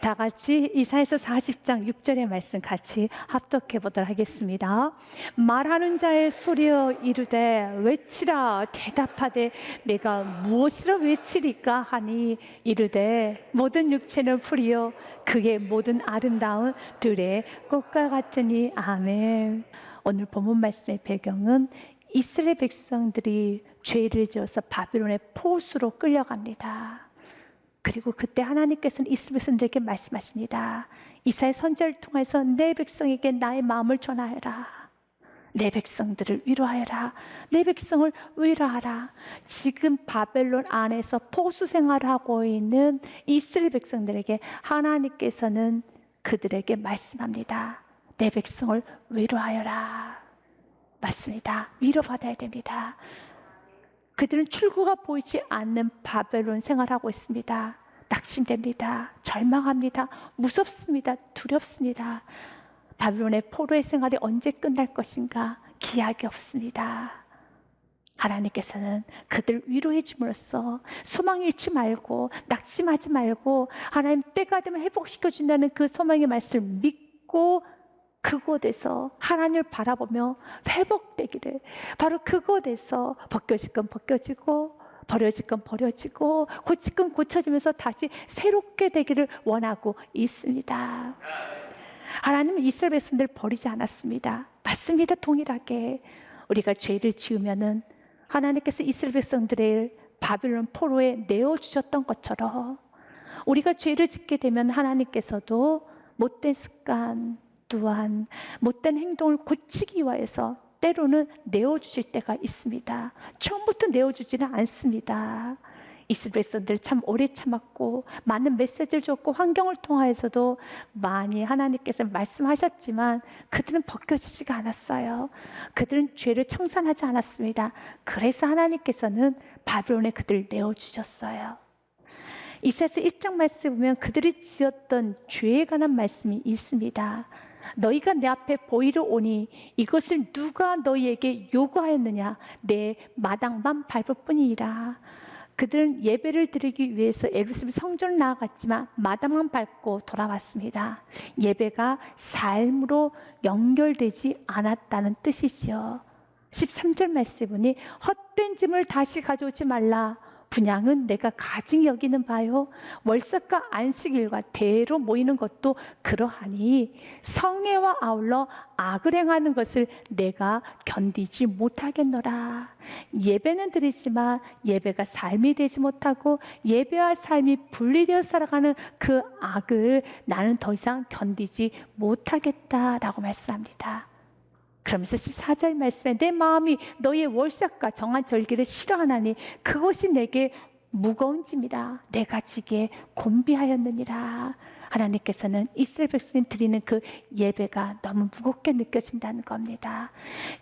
다 같이 이사야서 40장 6절의 말씀 같이 합독해 보도록 하겠습니다. 말하는 자의 소리여 이르되 외치라. 대답하되 내가 무엇이라 외치리까 하니 이르되 모든 육체는 풀이요 그의 모든 아름다운 들의 꽃과 같으니. 아멘. 오늘 본문 말씀의 배경은 이스라엘 백성들이 죄를 지어서 바빌론의 포수로 끌려갑니다. 그리고 그때 하나님께서는 이스라엘 백성들에게 말씀하십니다. 이사야 선지자를 통해서 내 백성에게 나의 마음을 전하여라. 내 백성들을 위로하여라. 내 백성을 위로하라. 지금 바벨론 안에서 포수 생활을 하고 있는 이스라엘 백성들에게 하나님께서는 그들에게 말씀합니다. 내 백성을 위로하여라. 맞습니다. 위로받아야 됩니다. 그들은 출구가 보이지 않는 바벨론 생활하고 있습니다. 낙심됩니다. 절망합니다. 무섭습니다. 두렵습니다. 바벨론의 포로의 생활이 언제 끝날 것인가 기약이 없습니다. 하나님께서는 그들을 위로해 줌으로써 소망 잃지 말고 낙심하지 말고 하나님 때가 되면 회복시켜 준다는 그 소망의 말씀을 믿고 그곳에서 하나님을 바라보며 회복되기를, 바로 그곳에서 벗겨질 건 벗겨지고 버려질 건 버려지고 고칠 건 고쳐지면서 다시 새롭게 되기를 원하고 있습니다. 하나님은 이스라엘 백성들을 버리지 않았습니다. 맞습니다. 동일하게 우리가 죄를 지으면은 하나님께서 이스라엘 백성들을 바빌론 포로에 내어주셨던 것처럼 우리가 죄를 짓게 되면 하나님께서도 못된 습관 또한 못된 행동을 고치기 위해서 때로는 내어주실 때가 있습니다. 처음부터 내어주지는 않습니다. 이스라엘 백성들 참 오래 참았고 많은 메시지를 줬고 환경을 통하여서도 많이 하나님께서 말씀하셨지만 그들은 벗겨지지가 않았어요. 그들은 죄를 청산하지 않았습니다. 그래서 하나님께서는 바빌론에 그들을 내어주셨어요. 이사야서 1장 말씀에 보면 그들이 지었던 죄에 관한 말씀이 있습니다. 너희가 내 앞에 보이러 오니 이것을 누가 너희에게 요구하였느냐? 내 마당만 밟을 뿐이니라. 그들은 예배를 드리기 위해서 예루살렘 성전을 나아갔지만 마당만 밟고 돌아왔습니다. 예배가 삶으로 연결되지 않았다는 뜻이지요. 13절 말씀에 보니 헛된 짐을 다시 가져오지 말라. 분향은 내가 가증히 여기는 바요. 월삭과 안식일과 대로 모이는 것도 그러하니 성회와 아울러 악을 행하는 것을 내가 견디지 못하겠노라. 예배는 드리지만 예배가 삶이 되지 못하고 예배와 삶이 분리되어 살아가는 그 악을 나는 더 이상 견디지 못하겠다라고 말씀합니다. 그러면서 14절 말씀에 내 마음이 너희의 월삭과 정한 절기를 싫어하나니 그것이 내게 무거운 짐이라. 내가 지게 곤비하였느니라. 하나님께서는 이스라엘 백성이 드리는 그 예배가 너무 무겁게 느껴진다는 겁니다.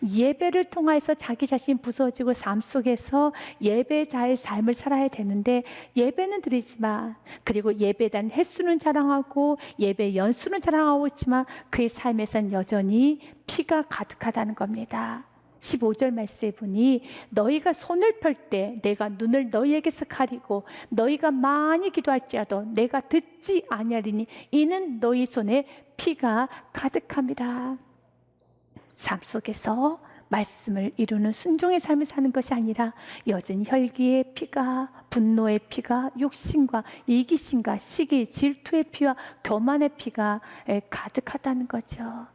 예배를 통해서 자기 자신이 부서지고 삶 속에서 예배자의 삶을 살아야 되는데 예배는 드리지만 그리고 예배에 대한 횟수는 자랑하고 예배 연수는 자랑하고 있지만 그의 삶에선 여전히 피가 가득하다는 겁니다. 15절 말씀에 보니 너희가 손을 펼 때 내가 눈을 너희에게서 가리고 너희가 많이 기도할지라도 내가 듣지 아니하리니 이는 너희 손에 피가 가득함이라. 삶 속에서 말씀을 이루는 순종의 삶을 사는 것이 아니라 여전히 혈기의 피가, 분노의 피가, 욕심과 이기심과 시기, 질투의 피와 교만의 피가 가득하다는 거죠.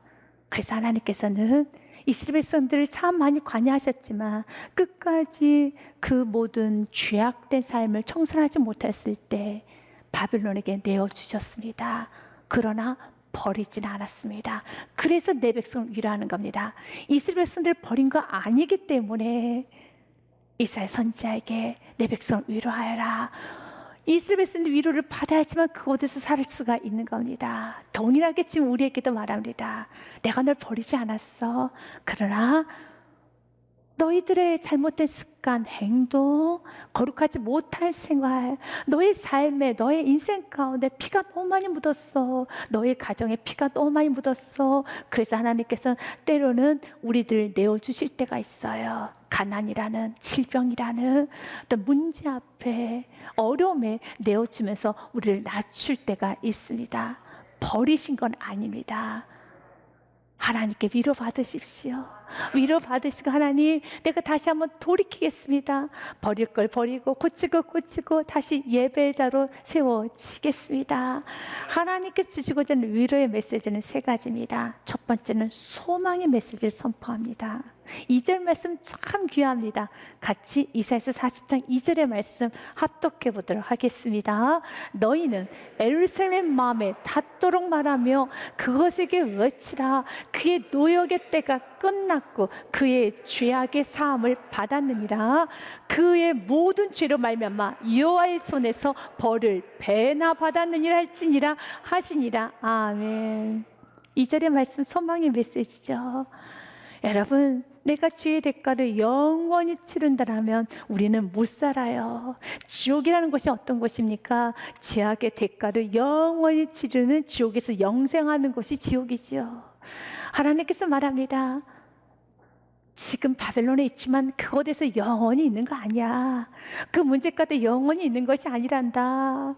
그래서 하나님께서는 이스라엘 백성들을 참 많이 관여하셨지만 끝까지 그 모든 죄악된 삶을 청산하지 못했을 때 바빌론에게 내어주셨습니다. 그러나 버리지는 않았습니다. 그래서 내 백성을 위로하는 겁니다. 이스라엘 백성들을 버린 거 아니기 때문에 이사야 선지자에게 내 백성을 위로하여라. 이스라엘 백성들 위로를 받아야지만 그곳에서 살 수가 있는 겁니다. 동일하게 지금 우리에게도 말합니다. 내가 널 버리지 않았어. 그러나 너희들의 잘못된 습관, 행동, 거룩하지 못한 생활, 너의 삶에, 너의 인생 가운데 피가 너무 많이 묻었어. 너의 가정에 피가 너무 많이 묻었어. 그래서 하나님께서 때로는 우리들 내어주실 때가 있어요. 가난이라는 질병이라는 어떤 문제 앞에 어려움에 내어주면서 우리를 낮출 때가 있습니다. 버리신 건 아닙니다. 하나님께 위로받으십시오. 위로받으시고 하나님 내가 다시 한번 돌이키겠습니다. 버릴 걸 버리고 고치고 다시 예배자로 세워지겠습니다. 하나님께서 주시고자 하는 위로의 메시지는 세 가지입니다. 첫 번째는 소망의 메시지를 선포합니다. 2절 말씀 참 귀합니다. 같이 이사야서 40장 2절의 말씀 합독해 보도록 하겠습니다. 너희는 예루살렘 마음에 닿도록 말하며 그것에게 외치라. 그의 노역의 때가 끝났고 그의 죄악의 사함을 받았느니라. 그의 모든 죄로 말미암아 여호와의 손에서 벌을 배나 받았느니라 할지니라 하시니라. 아멘. 2절의 말씀 소망의 메시지죠. 여러분, 내가 죄의 대가를 영원히 치른다라면 우리는 못 살아요. 지옥이라는 것이 어떤 것입니까? 죄악의 대가를 영원히 치르는, 지옥에서 영생하는 것이 지옥이지요. 하나님께서 말합니다. 지금 바벨론에 있지만 그곳에서 영원히 있는 거 아니야. 그 문제 가운데 영원히 있는 것이 아니란다.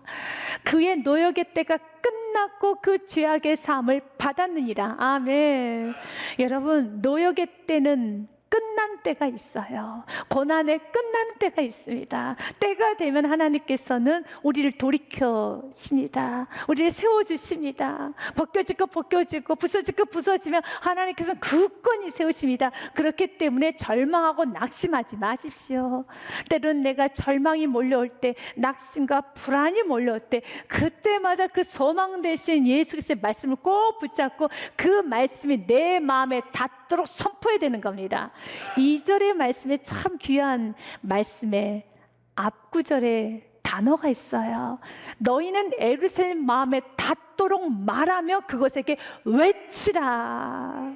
그의 노역의 때가 끝났고 그 죄악의 사함을 받았느니라. 아멘. 여러분, 노역의 때는 끝난 때가 있어요. 고난의 끝나는 때가 있습니다. 때가 되면 하나님께서는 우리를 돌이켜십니다. 우리를 세워주십니다. 벗겨지고 부서지고 부서지면 하나님께서는 굳건히 세우십니다. 그렇기 때문에 절망하고 낙심하지 마십시오. 때로는 내가 절망이 몰려올 때, 낙심과 불안이 몰려올 때, 그때마다 그 소망 대신 예수 그리스도의 말씀을 꼭 붙잡고 그 말씀이 내 마음에 닿도록 선포해야 되는 겁니다. 2절의 말씀에 참 귀한 말씀에 앞구절에 단어가 있어요. 너희는 예루살렘 마음에 닿도록 말하며 그것에게 외치라.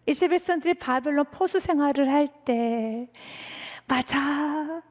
이스라엘 백성들이 바벨론 포수 생활을 할 때, 맞아,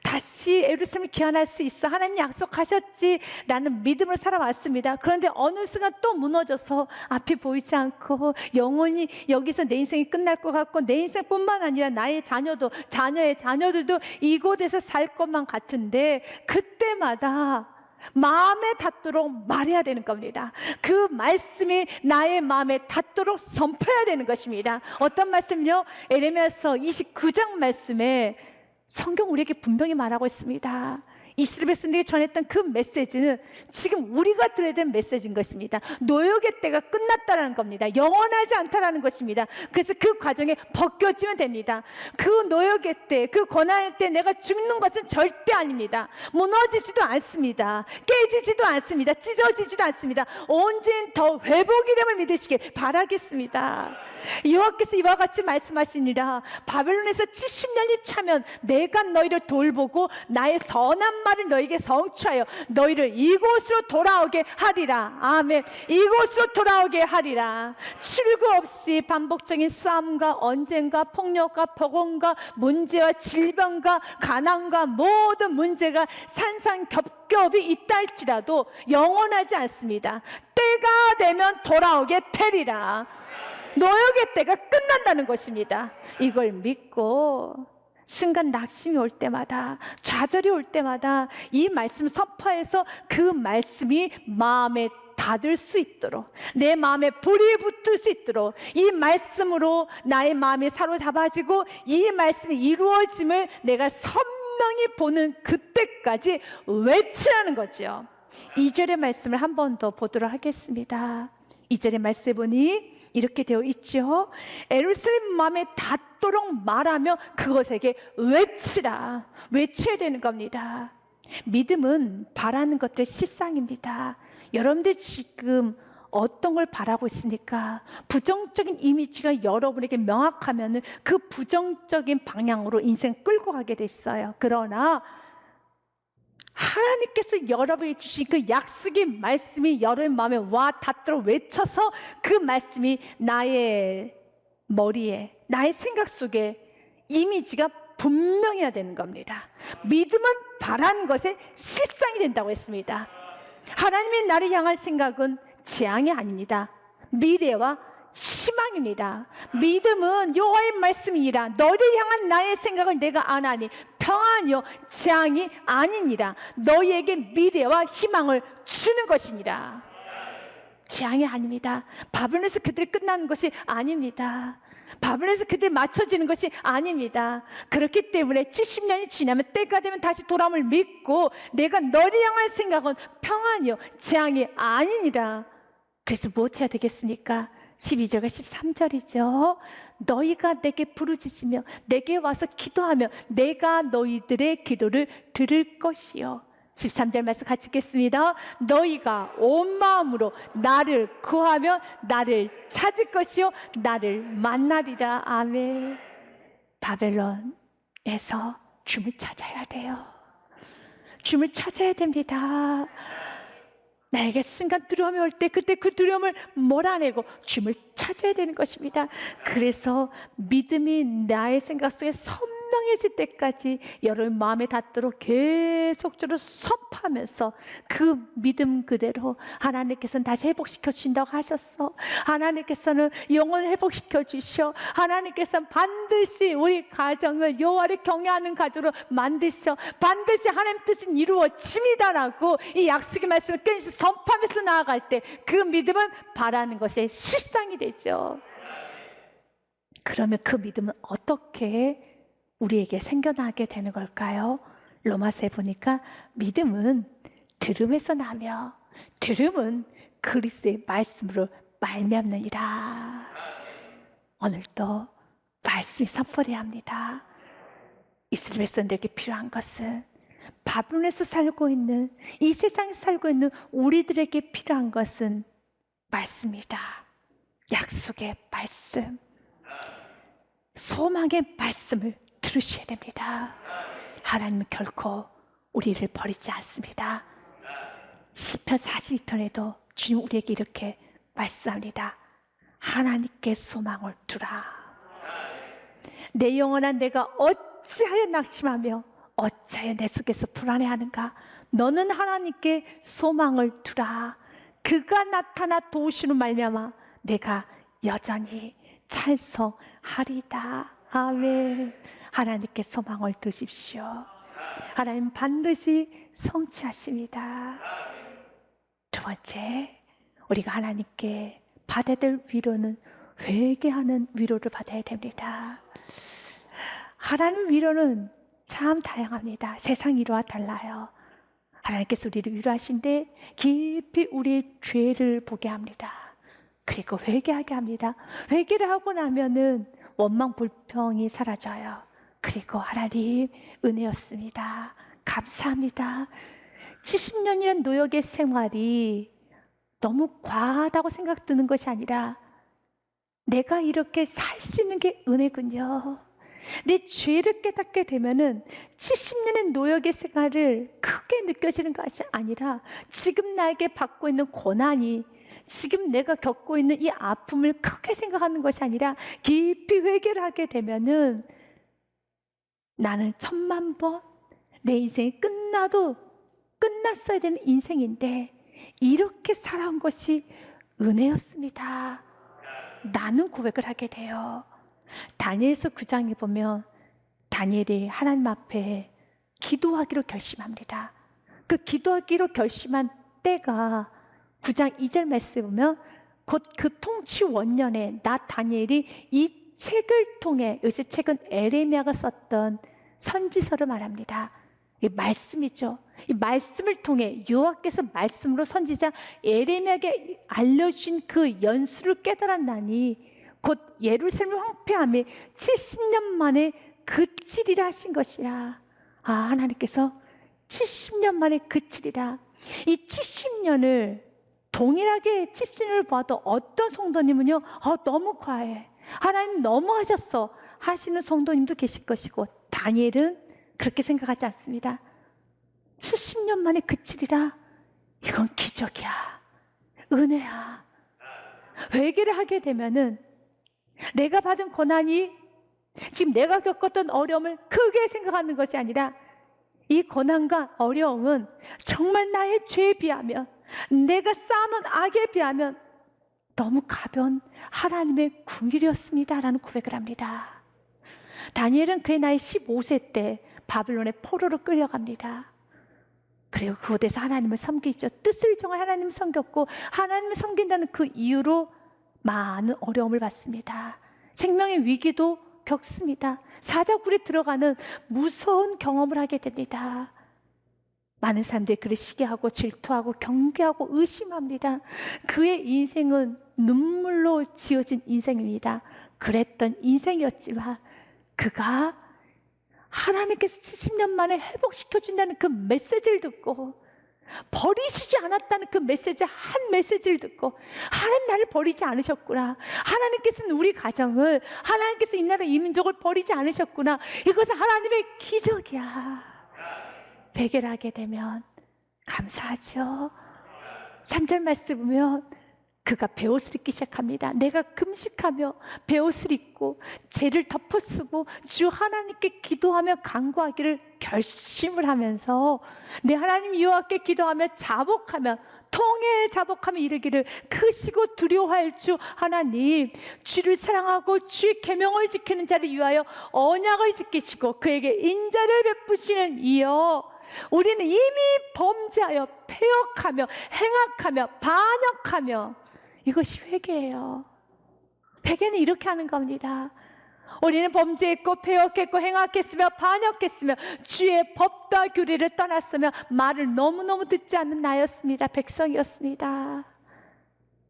다시 예루살렘을 귀환할 수 있어, 하나님 약속하셨지 라는 믿음을 살아왔습니다. 그런데 어느 순간 또 무너져서 앞이 보이지 않고 영원히 여기서 내 인생이 끝날 것 같고, 내 인생뿐만 아니라 나의 자녀도, 자녀의 자녀들도 이곳에서 살 것만 같은데, 그때마다 마음에 닿도록 말해야 되는 겁니다. 그 말씀이 나의 마음에 닿도록 선포해야 되는 것입니다. 어떤 말씀요? 에레미야서 29장 말씀에 성경 우리에게 분명히 말하고 있습니다. 이스라엘 백성들에게 전했던 그 메시지는 지금 우리가 들어야 될 메시지인 것입니다. 노역의 때가 끝났다라는 겁니다. 영원하지 않다라는 것입니다. 그래서 그 과정에 벗겨지면 됩니다. 그 노역의 때, 그 고난의 때 내가 죽는 것은 절대 아닙니다. 무너지지도 않습니다. 깨지지도 않습니다. 찢어지지도 않습니다. 언제는 더 회복이 됨을 믿으시길 바라겠습니다. 여호와께서 이와 같이 말씀하시니라. 바벨론에서 70년이 차면 내가 너희를 돌보고 나의 선한 말을 너희에게 성취하여 너희를 이곳으로 돌아오게 하리라. 아멘. 이곳으로 돌아오게 하리라. 출구 없이 반복적인 싸움과 언쟁과 폭력과 폭언과 문제와 질병과 가난과 모든 문제가 산산겹겹이 있다 할지라도 영원하지 않습니다. 때가 되면 돌아오게 되리라. 노역의 때가 끝난다는 것입니다. 이걸 믿고 순간 낙심이 올 때마다, 좌절이 올 때마다 이 말씀 선포해서 그 말씀이 마음에 닿을 수 있도록, 내 마음에 불이 붙을 수 있도록 이 말씀으로 나의 마음이 사로잡아지고 이 말씀이 이루어짐을 내가 선명히 보는 그때까지 외치라는 거죠. 2절의 말씀을 한 번 더 보도록 하겠습니다. 2절의 말씀에 보니 이렇게 되어 있죠. 예루살렘 마음에 닿도록 말하며 그것에게 외치라. 외쳐야 되는 겁니다. 믿음은 바라는 것들의 실상입니다. 여러분들 지금 어떤 걸 바라고 있습니까? 부정적인 이미지가 여러분에게 명확하면 그 부정적인 방향으로 인생 끌고 가게 돼 있어요. 그러나 하나님께서 여러분에게 주신 그 약속의 말씀이 여러분 마음에 와 닿도록 외쳐서 그 말씀이 나의 머리에, 나의 생각 속에 이미지가 분명해야 되는 겁니다. 믿음은 바라는 것의 실상이 된다고 했습니다. 하나님의 나를 향한 생각은 재앙이 아닙니다. 미래와 희망입니다. 믿음은 여호와의 말씀이니라. 너를 향한 나의 생각을 내가 아나니 평안이요 재앙이 아니니라. 너희에게 미래와 희망을 주는 것이니라. 재앙이 아닙니다. 바벨론에서 그들이 끝나는 것이 아닙니다. 바벨론에서 그들이 맞춰지는 것이 아닙니다. 그렇기 때문에 70년이 지나면 때가 되면 다시 돌아옴을 믿고 내가 너를 향한 생각은 평안이요 재앙이 아니니라. 그래서 무엇 해야 되겠습니까? 12절과 13절이죠. 너희가 내게 부르짖으며 내게 와서 기도하며 내가 너희들의 기도를 들을 것이요. 13절 말씀 같이 읽겠습니다. 너희가 온 마음으로 나를 구하며 나를 찾을 것이요 나를 만나리라. 아멘. 바벨론에서 주님을 찾아야 돼요. 주님을 찾아야 됩니다. 나에게 순간 두려움이 올 때 그때 그 두려움을 몰아내고 주님을 찾아야 되는 것입니다. 그래서 믿음이 나의 생각 속에 선명해질 때까지 여러분 마음에 닿도록 계속적으로 선포하면서 그 믿음 그대로 하나님께서는 다시 회복시켜 주신다고 하셨어. 하나님께서는 영혼을 회복시켜 주셔. 하나님께서는 반드시 우리 가정을 여호와를 경외하는 가정으로 만드셔. 반드시 하나님 뜻은 이루어집니다라고 이 약속의 말씀을 끊임없이 선포하면서 나아갈 때 그 믿음은 바라는 것의 실상이 되죠. 그러면 그 믿음은 어떻게 우리에게 생겨나게 되는 걸까요? 로마서에 보니까 믿음은 들음에서 나며 들음은 그리스도의 말씀으로 말미암느니라. 오늘도 말씀이 선포돼야 합니다. 이스라엘 백성들에게 필요한 것은 바벨론에서 살고 있는 이 세상에 살고 있는 우리들에게 필요한 것은 말씀이다. 약속의 말씀, 소망의 말씀을 들으셔야 됩니다. 하나님은 결코 우리를 버리지 않습니다. 시편 42편에도 주님 우리에게 이렇게 말씀합니다. 하나님께 소망을 두라. 내 영혼아 내가 어찌하여 낙심하며 어찌하여 내 속에서 불안해하는가. 너는 하나님께 소망을 두라. 그가 나타나 도우시는 말미암아 내가 여전히 찬송하리다. 아멘. 하나님께 소망을 두십시오. 하나님 반드시 성취하십니다. 두 번째, 우리가 하나님께 받아야 될 위로는 회개하는 위로를 받아야 됩니다. 하나님 위로는 참 다양합니다. 세상 위로와 달라요. 하나님께서 우리를 위로하신데 깊이 우리의 죄를 보게 합니다. 그리고 회개하게 합니다. 회개를 하고 나면은 원망 불평이 사라져요. 그리고 하나님 은혜였습니다. 감사합니다. 70년이란 노역의 생활이 너무 과하다고 생각드는 것이 아니라 내가 이렇게 살 수 있는 게 은혜군요. 내 죄를 깨닫게 되면은 70년의 노역의 생활을 크게 느껴지는 것이 아니라 지금 나에게 받고 있는 고난이 지금 내가 겪고 있는 이 아픔을 크게 생각하는 것이 아니라 깊이 회개를 하게 되면은 나는 1000만 번 내 인생이 끝나도 끝났어야 되는 인생인데 이렇게 살아온 것이 은혜였습니다. 나는 고백을 하게 돼요. 다니엘서 9장에 보면 다니엘이 하나님 앞에 기도하기로 결심합니다. 그 기도하기로 결심한 때가 9장 2절 말씀에 보면 곧 그 통치 원년에 나 다니엘이 이 책을 통해, 여기서 책은 에레미야가 썼던 선지서를 말합니다. 이 말씀이죠. 이 말씀을 통해 여호와께서 말씀으로 선지자 에레미야에게 알려주신 그 연수를 깨달았나니 곧 예루살렘 황폐함이 70년 만에 그치리라 하신 것이라. 아, 하나님께서 70년 만에 그치리라. 이 70년을 동일하게 70년을 봐도 어떤 성도님은요, 너무 과해, 하나님 너무 하셨어 하시는 성도님도 계실 것이고, 다니엘은 그렇게 생각하지 않습니다. 70년 만에 그치리라. 이건 기적이야, 은혜야. 회개를 하게 되면은 내가 받은 고난이 지금 내가 겪었던 어려움을 크게 생각하는 것이 아니라 이 고난과 어려움은 정말 나의 죄에 비하면, 내가 쌓아놓은 악에 비하면 너무 가벼운 하나님의 궁일이었습니다라는 고백을 합니다. 다니엘은 그의 나이 15세 때 바빌론의 포로로 끌려갑니다. 그리고 그곳에서 하나님을 섬기죠. 뜻을 정할 하나님을 섬겼고, 하나님을 섬긴다는 그 이유로 많은 어려움을 받습니다. 생명의 위기도 겪습니다. 사자굴에 들어가는 무서운 경험을 하게 됩니다. 많은 사람들이 그를 시기하고 질투하고 경계하고 의심합니다. 그의 인생은 눈물로 지어진 인생입니다. 그랬던 인생이었지만 그가 하나님께서 70년 만에 회복시켜준다는 그 메시지를 듣고, 버리시지 않았다는 그 메시지, 한 메시지를 듣고, 하나님 나를 버리지 않으셨구나, 하나님께서는 우리 가정을, 하나님께서 이 나라 이 민족을 버리지 않으셨구나, 이것은 하나님의 기적이야, 회개를 하게 되면 감사하죠. 3절 말씀 보면 그가 베옷을 입기 시작합니다. 내가 금식하며 베옷을 입고 죄를 덮어쓰고 주 하나님께 기도하며 간구하기를 결심을 하면서, 내 하나님 여호와께 기도하며 자복하며 통해 자복하며 이르기를, 크시고 두려워할 주 하나님, 주를 사랑하고 주의 계명을 지키는 자를 위하여 언약을 지키시고 그에게 인자를 베푸시는 이여, 우리는 이미 범죄하여 패역하며 행악하며 반역하며. 이것이 회개예요. 회개는 이렇게 하는 겁니다. 우리는 범죄했고 패역했고 행악했으며 반역했으며 주의 법과 규례를 떠났으며 말을 너무너무 듣지 않는 나였습니다. 백성이었습니다.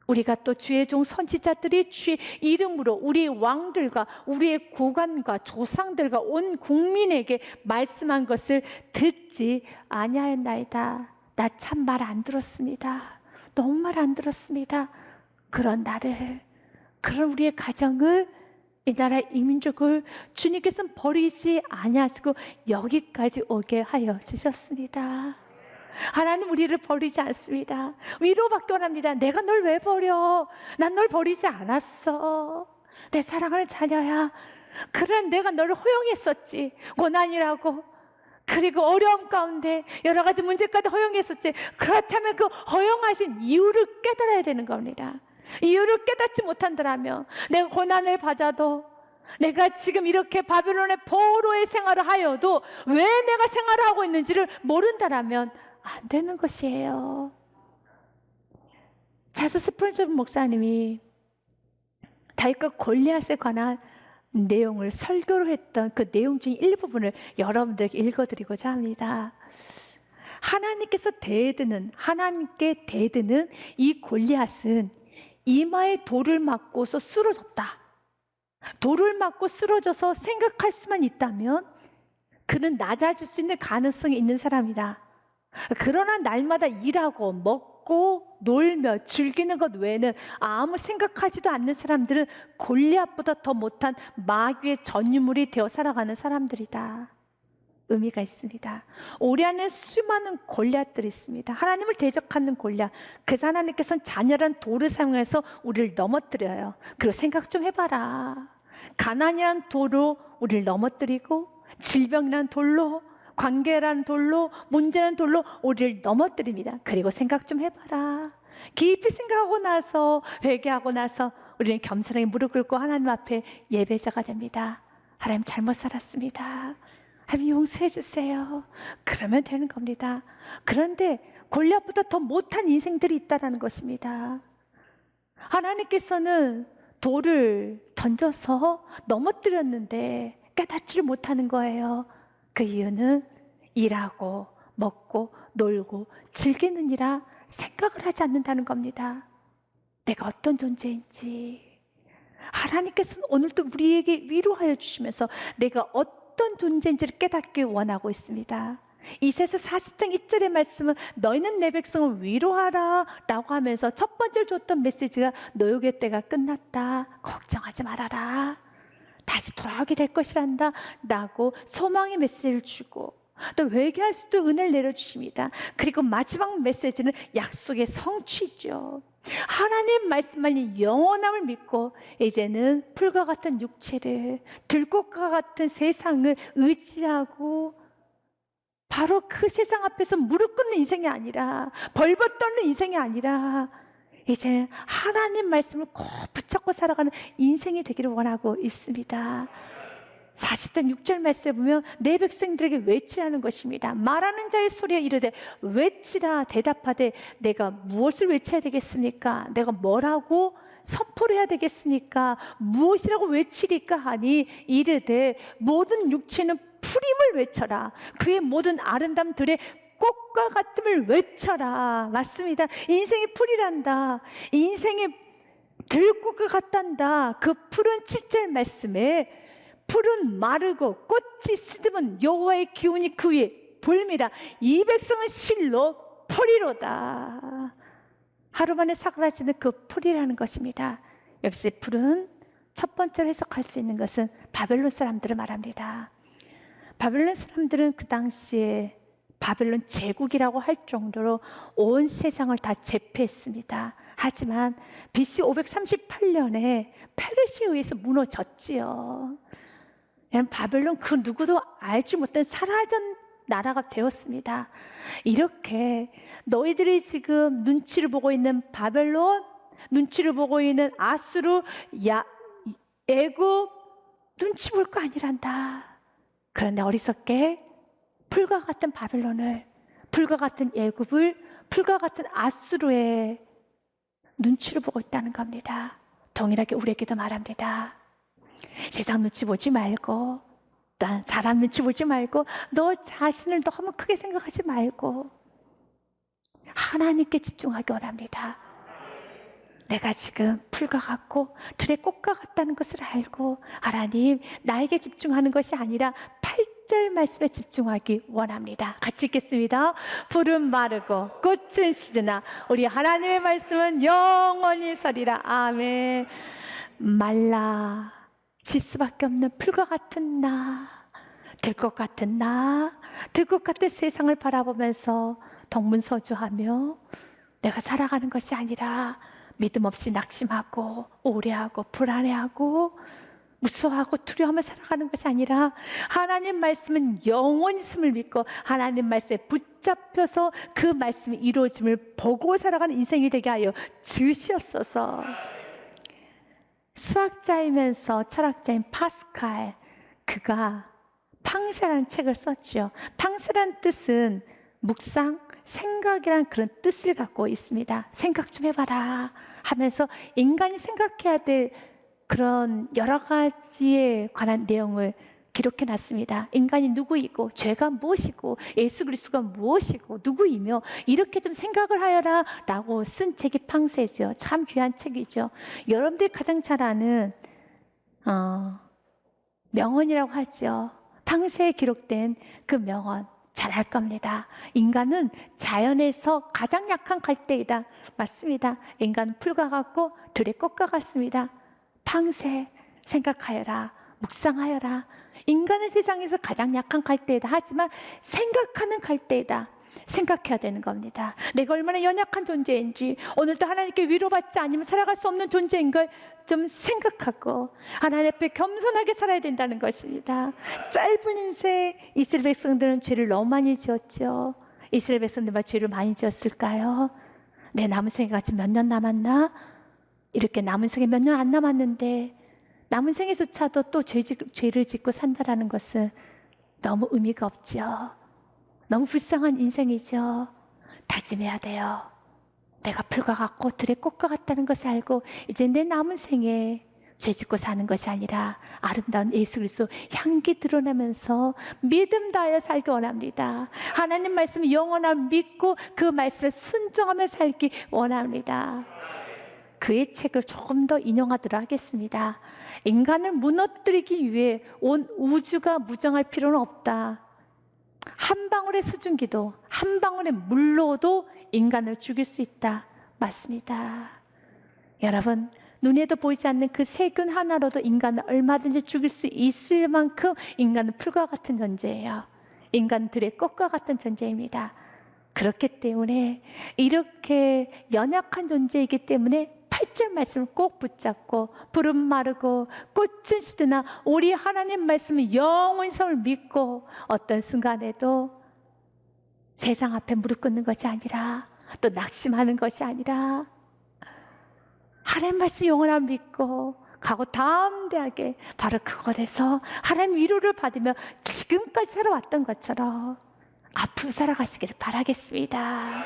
우리가 또 주의 종 선지자들이 주의 이름으로 우리 왕들과 우리의 고관과 조상들과 온 국민에게 말씀한 것을 듣지 아니하였나이다. 나 참 말 안 들었습니다. 너무 말 안 들었습니다. 그런 나를, 그런 우리의 가정을, 이 나라 이 민족을 주님께서는 버리지 아니하시고 여기까지 오게 하여 주셨습니다. 하나님 우리를 버리지 않습니다. 위로받기 원합니다. 내가 널 왜 버려? 난 널 버리지 않았어. 내 사랑하는 자녀야. 그래, 내가 너를 허용했었지. 고난이라고, 그리고 어려움 가운데 여러 가지 문제까지 허용했었지. 그렇다면 그 허용하신 이유를 깨달아야 되는 겁니다. 이유를 깨닫지 못한다면, 내가 고난을 받아도, 내가 지금 이렇게 바빌론의 포로의 생활을 하여도 왜 내가 생활을 하고 있는지를 모른다면 안 되는 것이에요. 찰스 스프린전 목사님이 다윗과 골리앗에 관한 내용을 설교로 했던 그 내용 중 일부분을 여러분들에게 읽어드리고자 합니다. 하나님께 대드는 이 골리앗은 이마에 돌을 맞고서 쓰러졌다. 돌을 맞고 쓰러져서 생각할 수만 있다면 그는 낮아질 수 있는 가능성이 있는 사람이다. 그러나 날마다 일하고 먹고 놀며 즐기는 것 외에는 아무 생각하지도 않는 사람들은 골리앗보다 더 못한 마귀의 전유물이 되어 살아가는 사람들이다. 의미가 있습니다. 우리 안에 수많은 골리앗들이 있습니다. 하나님을 대적하는 골리앗. 그래서 하나님께서는 잔열한 돌을 사용해서 우리를 넘어뜨려요. 그리고 생각 좀 해봐라. 가난이란 돌로 우리를 넘어뜨리고, 질병이란 돌로, 관계라는 돌로, 문제라는 돌로 우리를 넘어뜨립니다. 그리고 생각 좀 해봐라. 깊이 생각하고 나서, 회개하고 나서 우리는 겸손하게 무릎 꿇고 하나님 앞에 예배자가 됩니다. 하나님 잘못 살았습니다. 하나님 용서해 주세요. 그러면 되는 겁니다. 그런데 골리앗보다 더 못한 인생들이 있다는 것입니다. 하나님께서는 돌을 던져서 넘어뜨렸는데 깨닫지를 못하는 거예요. 그 이유는 일하고 먹고 놀고 즐기느니라 생각을 하지 않는다는 겁니다. 내가 어떤 존재인지. 하나님께서는 오늘도 우리에게 위로하여 주시면서 내가 어떤 존재인지를 깨닫기 원하고 있습니다. 이사야서 40장 1절의 말씀은 너희는 내 백성을 위로하라 라고 하면서 첫 번째로 줬던 메시지가 노역의 때가 끝났다, 걱정하지 말아라, 다시 돌아오게 될 것이란다 라고 소망의 메시지를 주고, 또 회개할 수도 은혜를 내려주십니다. 그리고 마지막 메시지는 약속의 성취죠. 하나님 말씀만이 영원함을 믿고 이제는 풀과 같은 육체를, 들꽃과 같은 세상을 의지하고 바로 그 세상 앞에서 무릎 꿇는 인생이 아니라, 벌벌 떠는 인생이 아니라 이제 하나님 말씀을 꼭 붙잡고 살아가는 인생이 되기를 원하고 있습니다. 40장 6절 말씀에 보면 내 백성들에게 외치라는 것입니다. 말하는 자의 소리에 이르되 외치라 대답하되 내가 무엇을 외쳐야 되겠습니까? 내가 뭐라고 선포를 해야 되겠습니까? 무엇이라고 외치리까 하니 이르되 모든 육체는 풀임을 외쳐라. 그의 모든 아름담들의 꽃과 같음을 외쳐라. 맞습니다. 인생이 풀이란다. 인생이 들꽃과 같단다. 그 푸른 7절 말씀에 풀은 마르고 꽃이 시드면 여호와의 기운이 그 위에 불미라. 이 백성은 실로 풀이로다. 하루 만에 사라지는 그 풀이라는 것입니다. 역시 풀은 첫 번째로 해석할 수 있는 것은 바벨론 사람들을 말합니다. 바벨론 사람들은 그 당시에 바벨론 제국이라고 할 정도로 온 세상을 다 제패했습니다. 하지만 BC 538년에 페르시아에 의해서 무너졌지요. 바벨론 그 누구도 알지 못한 사라진 나라가 되었습니다. 이렇게 너희들이 지금 눈치를 보고 있는 바벨론, 눈치를 보고 있는 아수르, 애굽 눈치 볼 거 아니란다. 그런데 어리석게 풀과 같은 바벨론을, 풀과 같은 애굽을, 풀과 같은 아수르의 눈치를 보고 있다는 겁니다. 동일하게 우리에게도 말합니다. 세상 눈치 보지 말고, 난 사람 눈치 보지 말고, 너 자신을 너무 크게 생각하지 말고 하나님께 집중하기 원합니다. 내가 지금 풀과 같고 들의 꽃과 같다는 것을 알고 하나님 나에게 집중하는 것이 아니라 8절 말씀에 집중하기 원합니다. 같이 읽겠습니다. 풀은 마르고 꽃은 시드나 우리 하나님의 말씀은 영원히 서리라. 아멘. 말라 질 수밖에 없는 풀과 같은 나, 들꽃 같은 나, 들꽃 같은 세상을 바라보면서 동문서주하며 내가 살아가는 것이 아니라 믿음 없이 낙심하고 오래하고 불안해하고 무서워하고 두려워하며 살아가는 것이 아니라 하나님 말씀은 영원히 있음을 믿고 하나님 말씀에 붙잡혀서 그 말씀이 이루어짐을 보고 살아가는 인생이 되게 하여 주시옵소서. 수학자이면서 철학자인 파스칼, 그가 팡세라는 책을 썼죠. 팡세라는 뜻은 묵상, 생각이란 그런 뜻을 갖고 있습니다. 생각 좀 해봐라 하면서 인간이 생각해야 될 그런 여러 가지에 관한 내용을 기록해 놨습니다. 인간이 누구이고 죄가 무엇이고 예수 그리스도가 무엇이고 누구이며 이렇게 좀 생각을 하여라 라고 쓴 책이 팡세죠. 참 귀한 책이죠. 여러분들이 가장 잘 아는 명언이라고 하죠. 팡세에 기록된 그 명언 잘 알 겁니다. 인간은 자연에서 가장 약한 갈대이다. 맞습니다. 인간은 풀과 같고 들의 꽃과 같습니다. 팡세 생각하여라, 묵상하여라. 인간은 세상에서 가장 약한 갈대이다. 하지만 생각하는 갈대이다. 생각해야 되는 겁니다. 내가 얼마나 연약한 존재인지, 오늘도 하나님께 위로받지 않으면 살아갈 수 없는 존재인 걸 좀 생각하고 하나님 앞에 겸손하게 살아야 된다는 것입니다. 짧은 인생, 이스라엘 백성들은 죄를 너무 많이 지었죠. 이스라엘 백성들만 죄를 많이 지었을까요? 내 남은 생에 같이 몇 년 남았나? 이렇게 남은 생에 몇 년 안 남았는데 남은 생에조차도 또 죄를 짓고 산다라는 것은 너무 의미가 없죠. 너무 불쌍한 인생이죠. 다짐해야 돼요. 내가 풀과 같고 들의 꽃과 같다는 것을 알고 이제 내 남은 생에 죄 짓고 사는 것이 아니라 아름다운 예수 그리스도 향기 드러나면서 믿음 다하여 살기 원합니다. 하나님 말씀을 영원함 믿고 그 말씀에 순종하며 살기 원합니다. 그의 책을 조금 더 인용하도록 하겠습니다. 인간을 무너뜨리기 위해 온 우주가 무정할 필요는 없다. 한 방울의 수증기도 한 방울의 물로도 인간을 죽일 수 있다. 맞습니다. 여러분, 눈에도 보이지 않는 그 세균 하나로도 인간을 얼마든지 죽일 수 있을 만큼 인간은 풀과 같은 존재예요. 인간들의 꽃과 같은 존재입니다. 그렇기 때문에 이렇게 연약한 존재이기 때문에 8절 말씀을 꼭 붙잡고 풀은 마르고 꽃은 시드나 우리 하나님 말씀은 영원히 성을 믿고 어떤 순간에도 세상 앞에 무릎 꿇는 것이 아니라 또 낙심하는 것이 아니라 하나님 말씀 영원함 믿고 가고 담대하게 바로 그곳에서 하나님 위로를 받으며 지금까지 살아왔던 것처럼 앞으로 살아가시기를 바라겠습니다.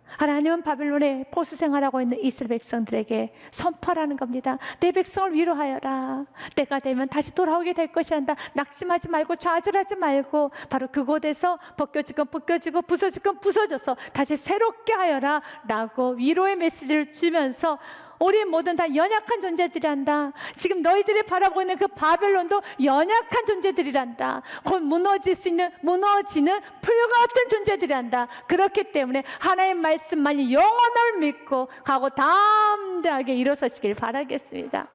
하나님은 바벨론에 포수 생활하고 있는 이스라엘 백성들에게 선포하라는 겁니다. 내 백성을 위로하여라. 때가 되면 다시 돌아오게 될 것이란다. 낙심하지 말고 좌절하지 말고 바로 그곳에서 벗겨질 건 벗겨지고 부서질 건 부서져서 다시 새롭게 하여라 라고 위로의 메시지를 주면서 우리 모든 다 연약한 존재들이란다. 지금 너희들이 바라보고 있는 그 바벨론도 연약한 존재들이란다. 곧 무너질 수 있는, 무너지는 풀과 같은 존재들이란다. 그렇기 때문에 하나님의 말씀만이 영원을 믿고 가고 담대하게 일어서시길 바라겠습니다.